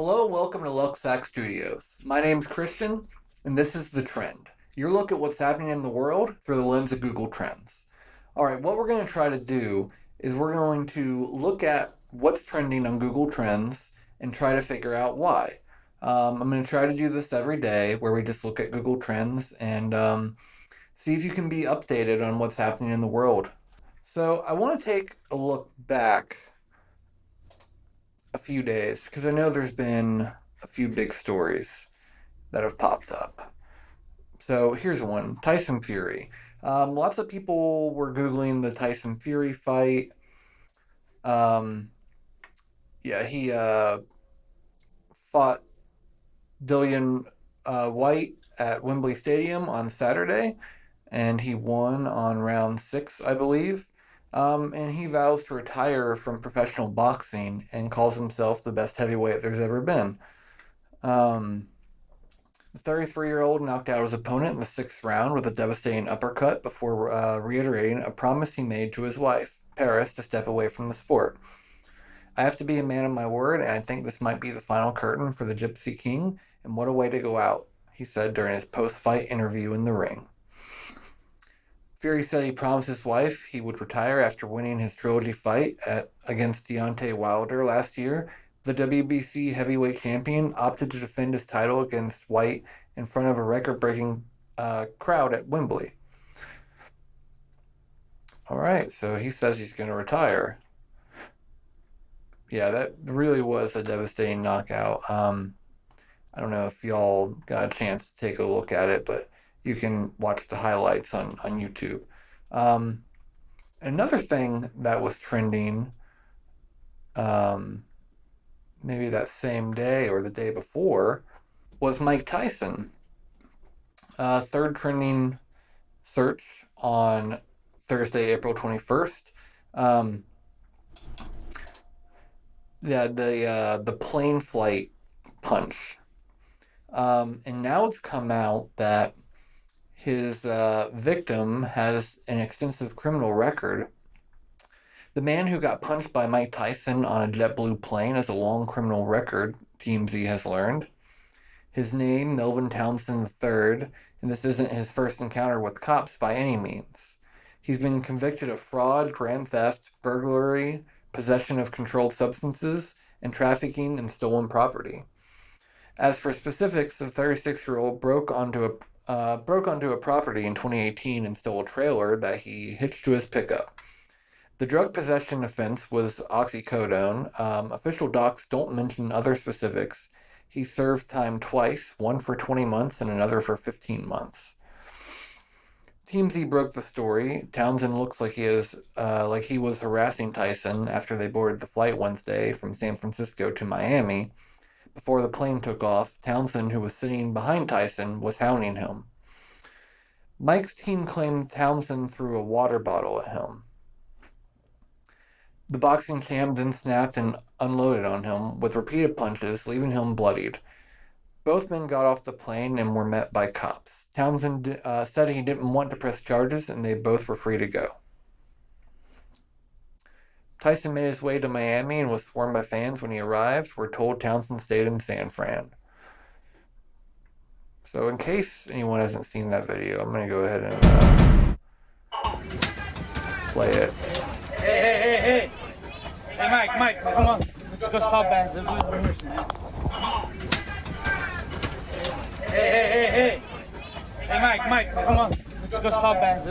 Hello and welcome to Luxac Studios. My name's Christian, and this is The Trend. Your look at what's happening in the world through the lens of Google Trends. Alright, what we're going to try to do is we're going to look at what's trending on Google Trends and try to figure out why. I'm going to try to do this every day where we just look at Google Trends and see if you can be updated on what's happening in the world. So I want to take a look back a few days because I know there's been a few big stories that have popped up. So here's one: Tyson Fury. Lots of people were Googling the Tyson Fury fight. Um, yeah, he fought Dillian White at Wembley Stadium on Saturday, and he won on round 6, I believe. And he vows to retire from professional boxing and calls himself the best heavyweight there's ever been. The 33-year-old knocked out his opponent in the 6th round with a devastating uppercut before reiterating a promise he made to his wife, Paris, to step away from the sport. I have to be a man of my word, and I think this might be the final curtain for the Gypsy King, and what a way to go out, he said during his post-fight interview in the ring. Fury said he promised his wife he would retire after winning his trilogy fight against Deontay Wilder last year. The WBC heavyweight champion opted to defend his title against White in front of a record-breaking crowd at Wembley. All right, so he says he's going to retire. Yeah, that really was a devastating knockout. I don't know if y'all got a chance to take a look at it, but you can watch the highlights on YouTube. Another thing that was trending, maybe that same day or the day before, was Mike Tyson. Third trending search on Thursday, April 21st. The plane flight punch. And now it's come out that his victim has an extensive criminal record. The man who got punched by Mike Tyson on a JetBlue plane has a long criminal record, TMZ has learned. His name, Melvin Townsend III, and this isn't his first encounter with cops by any means. He's been convicted of fraud, grand theft, burglary, possession of controlled substances, and trafficking in stolen property. As for specifics, the 36-year-old broke onto a property in 2018 and stole a trailer that he hitched to his pickup. The drug possession offense was oxycodone. Official docs don't mention other specifics. He served time twice, one for 20 months and another for 15 months. TMZ broke the story. Townsend looks like he was harassing Tyson after they boarded the flight Wednesday from San Francisco to Miami. Before the plane took off, Townsend, who was sitting behind Tyson, was hounding him. Mike's team claimed Townsend threw a water bottle at him. The boxing champ then snapped and unloaded on him with repeated punches, leaving him bloodied. Both men got off the plane and were met by cops. Townsend said he didn't want to press charges, and they both were free to go. Tyson made his way to Miami and was swarmed by fans when he arrived. We're told Townsend stayed in San Fran. So in case anyone hasn't seen that video, I'm going to go ahead and play it. Hey. Hey, Mike, come on. Let's go stop that. Hey. Hey, Mike, come on. Let's go stop that.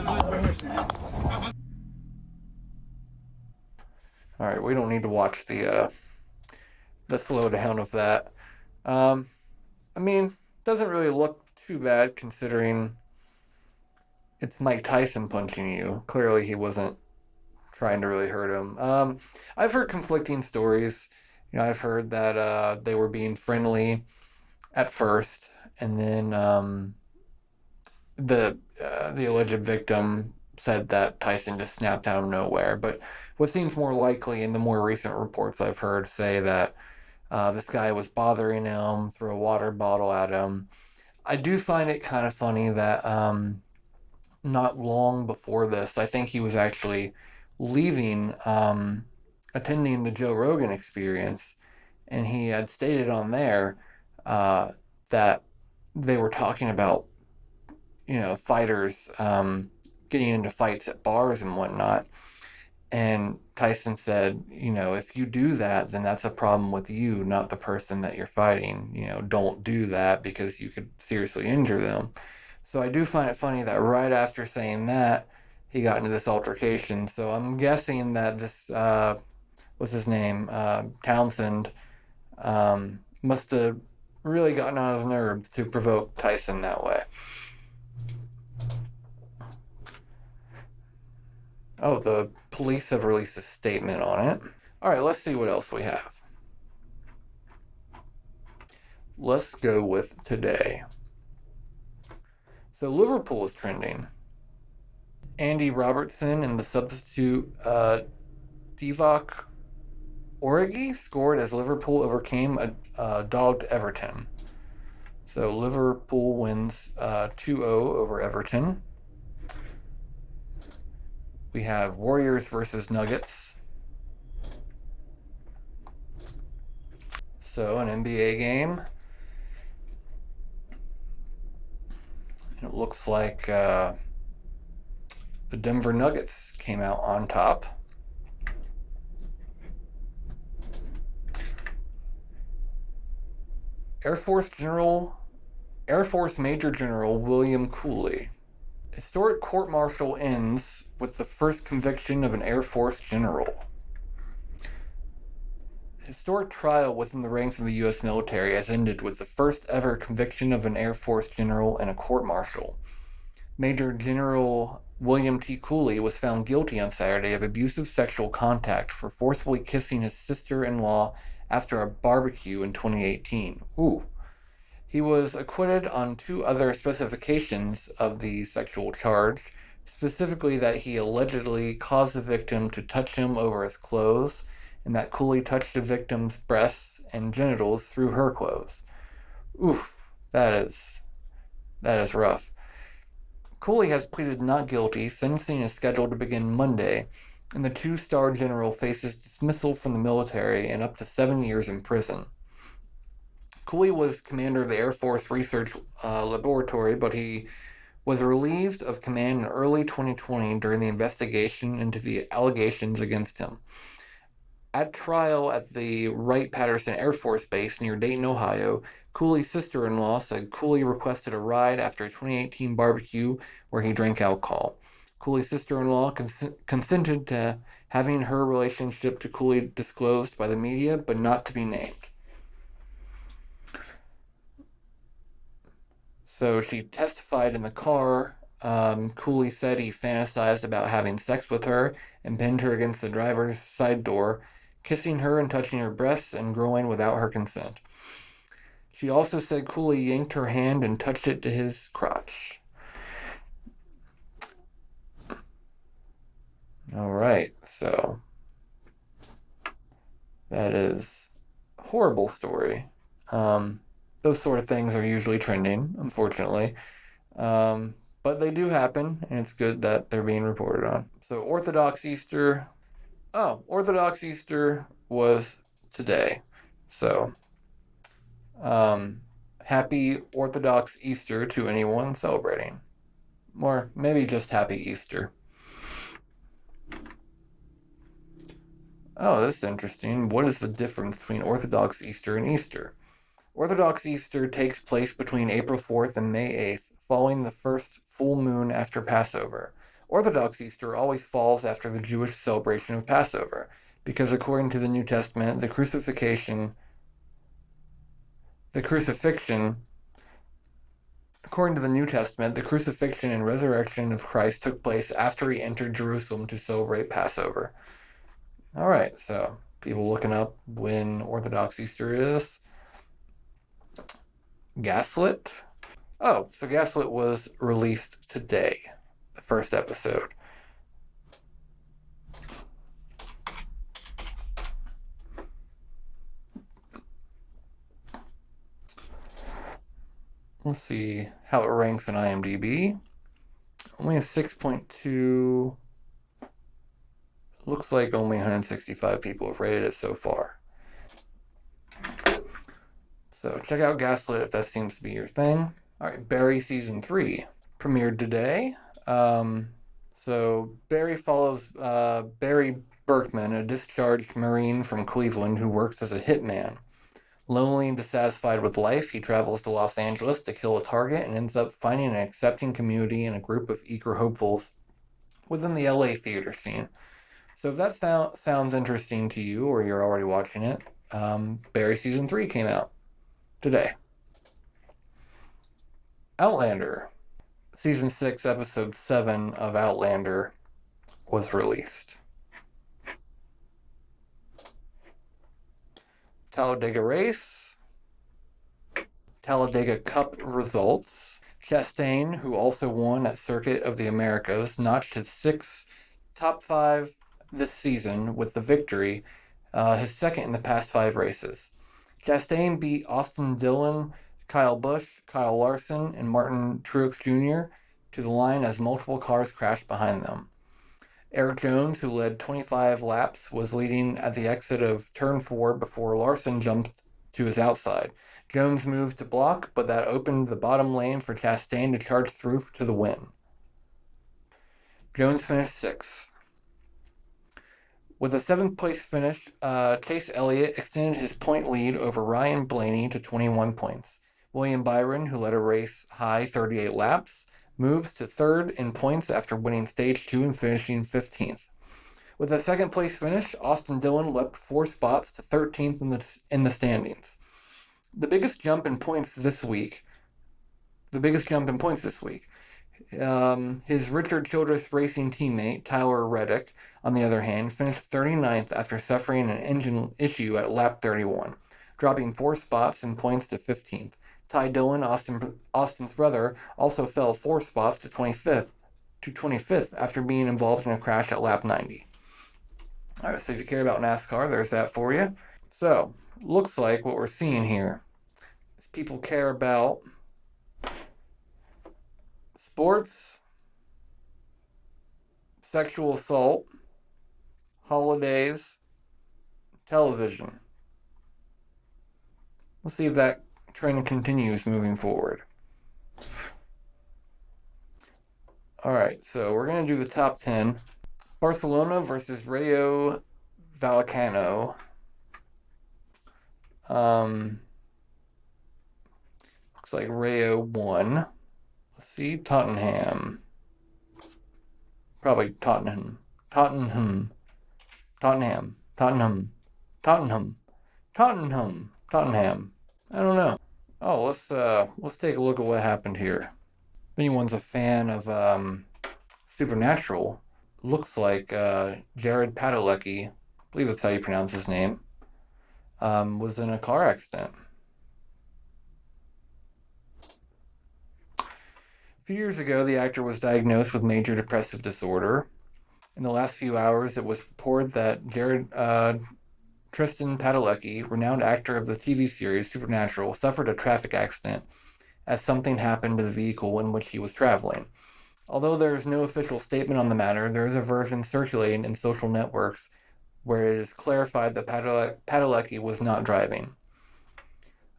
All right, we don't need to watch the slowdown of that. Doesn't really look too bad considering it's Mike Tyson punching you. Clearly, he wasn't trying to really hurt him. I've heard conflicting stories. I've heard that they were being friendly at first, and then the alleged victim said that Tyson just snapped out of nowhere. But what seems more likely in the more recent reports I've heard say that this guy was bothering him, threw a water bottle at him. I do find it kind of funny that not long before this, I think he was actually leaving, attending the Joe Rogan Experience, and he had stated on there uh, that they were talking about, fighters getting into fights at bars and whatnot. And Tyson said, if you do that, then that's a problem with you, not the person that you're fighting. Don't do that because you could seriously injure them. So I do find it funny that right after saying that, he got into this altercation. So I'm guessing that this, what's his name? Townsend, must have really gotten on his nerves to provoke Tyson that way. Oh, the police have released a statement on it. All right, let's see what else we have. Let's go with today. So Liverpool is trending. Andy Robertson and the substitute Divock Origi scored as Liverpool overcame a dogged Everton. So Liverpool wins 2-0 over Everton. We have Warriors versus Nuggets. So an NBA game. And it looks like the Denver Nuggets came out on top. Air Force Major General William Cooley. Historic court-martial ends with the first conviction of an Air Force general. Historic trial within the ranks of the U.S. military has ended with the first ever conviction of an Air Force general in a court-martial. Major General William T. Cooley was found guilty on Saturday of abusive sexual contact for forcibly kissing his sister-in-law after a barbecue in 2018. Ooh. He was acquitted on 2 other specifications of the sexual charge, specifically that he allegedly caused the victim to touch him over his clothes, and that Cooley touched the victim's breasts and genitals through her clothes. Oof, that is rough. Cooley has pleaded not guilty. Sentencing is scheduled to begin Monday, and the 2-star general faces dismissal from the military and up to 7 years in prison. Cooley was commander of the Air Force Research Laboratory, but he was relieved of command in early 2020 during the investigation into the allegations against him. At trial at the Wright-Patterson Air Force Base near Dayton, Ohio, Cooley's sister-in-law said Cooley requested a ride after a 2018 barbecue where he drank alcohol. Cooley's sister-in-law consented to having her relationship to Cooley disclosed by the media, but not to be named. So she testified in the car. Cooley said he fantasized about having sex with her and pinned her against the driver's side door, kissing her and touching her breasts and groin without her consent. She also said Cooley yanked her hand and touched it to his crotch. All right, so that is a horrible story. Those sort of things are usually trending, unfortunately. But they do happen, and it's good that they're being reported on. So Orthodox Easter. Oh, Orthodox Easter was today. So, happy Orthodox Easter to anyone celebrating. Or maybe just happy Easter. Oh, this is interesting. What is the difference between Orthodox Easter and Easter? Orthodox Easter takes place between April 4th and May 8th, following the first full moon after Passover. Orthodox Easter always falls after the Jewish celebration of Passover, because according to the New Testament, the crucifixion, according to the New Testament, the crucifixion and resurrection of Christ took place after he entered Jerusalem to celebrate Passover. All right, so people looking up when Orthodox Easter is. Gaslit. Oh, so Gaslit was released today, the first episode. Let's see how it ranks in IMDb. Only a 6.2. Looks like only 165 people have rated it so far. So check out Gaslit if that seems to be your thing. All right, Barry season 3 premiered today. So Barry follows Barry Berkman, a discharged Marine from Cleveland who works as a hitman. Lonely and dissatisfied with life, he travels to Los Angeles to kill a target and ends up finding an accepting community and a group of eager hopefuls within the LA theater scene. So if that sounds interesting to you, or you're already watching it, Barry season 3 came out today. Outlander season 6, episode 7 of Outlander was released. Talladega race, Talladega Cup results. Chastain, who also won at Circuit of the Americas, notched his 6th top 5 this season with the victory, his second in the past 5 races. Chastain beat Austin Dillon, Kyle Busch, Kyle Larson, and Martin Truex Jr. to the line as multiple cars crashed behind them. Eric Jones, who led 25 laps, was leading at the exit of Turn 4 before Larson jumped to his outside. Jones moved to block, but that opened the bottom lane for Chastain to charge through to the win. Jones finished 6th. With a 7th place finish, Chase Elliott extended his point lead over Ryan Blaney to 21 points. William Byron, who led a race high 38 laps, moves to 3rd in points after winning Stage 2 and finishing 15th. With a 2nd place finish, Austin Dillon leapt 4 spots to 13th in the standings. The biggest jump in points this week. His Richard Childress Racing teammate, Tyler Reddick, on the other hand, finished 39th after suffering an engine issue at lap 31, dropping 4 spots in points to 15th. Ty Dillon, Austin's brother, also fell 4 spots to 25th after being involved in a crash at lap 90. All right, so if you care about NASCAR, there's that for you. So, looks like what we're seeing here is people care about sports, sexual assault, holidays, television. We'll see if that trend continues moving forward. All right, so we're going to do the top 10. Barcelona versus Rayo Vallecano. Looks like Rayo won. Let's see, Tottenham. Probably Tottenham. Tottenham. I don't know. Oh, let's take a look at what happened here. If anyone's a fan of Supernatural, looks like Jared Padalecki, I believe that's how you pronounce his name, was in a car accident. A few years ago, the actor was diagnosed with major depressive disorder. In the last few hours, it was reported that Tristan Padalecki, renowned actor of the TV series Supernatural, suffered a traffic accident as something happened to the vehicle in which he was traveling. Although there is no official statement on the matter, there is a version circulating in social networks where it is clarified that Padalecki was not driving.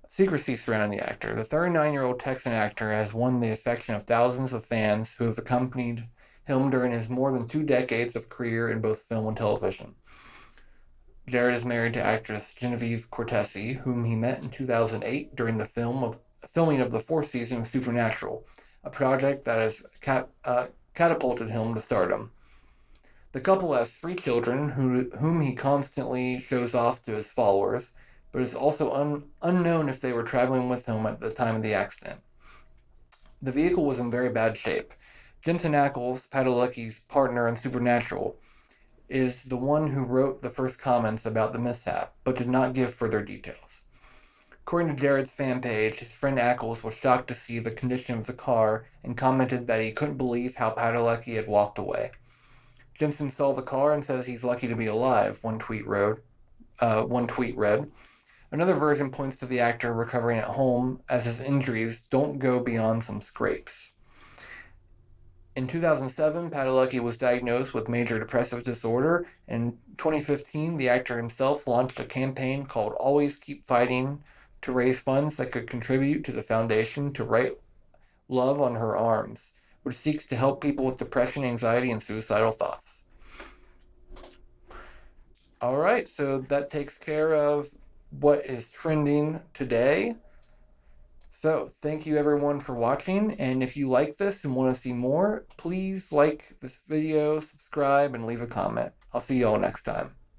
Secrecy surrounding the actor. The 39-year-old Texan actor has won the affection of thousands of fans who have accompanied him during his more than 2 decades of career in both film and television. Jared is married to actress Genevieve Cortese, whom he met in 2008 during the filming of the 4th season of Supernatural, a project that has catapulted him to stardom. The couple has 3 children whom he constantly shows off to his followers, but it's also unknown if they were traveling with him at the time of the accident. The vehicle was in very bad shape. Jensen Ackles, Padalecki's partner in Supernatural, is the one who wrote the first comments about the mishap, but did not give further details. According to Jared's fan page, his friend Ackles was shocked to see the condition of the car and commented that he couldn't believe how Padalecki had walked away. Jensen saw the car and says he's lucky to be alive, one tweet read. Another version points to the actor recovering at home, as his injuries don't go beyond some scrapes. In 2007, Padalecki was diagnosed with major depressive disorder, and in 2015, the actor himself launched a campaign called Always Keep Fighting to raise funds that could contribute to the foundation to write Love on Her Arms, which seeks to help people with depression, anxiety, and suicidal thoughts. All right, so that takes care of what is trending today. So, thank you everyone for watching, and if you like this and want to see more, please like this video, subscribe, and leave a comment. I'll see you all next time.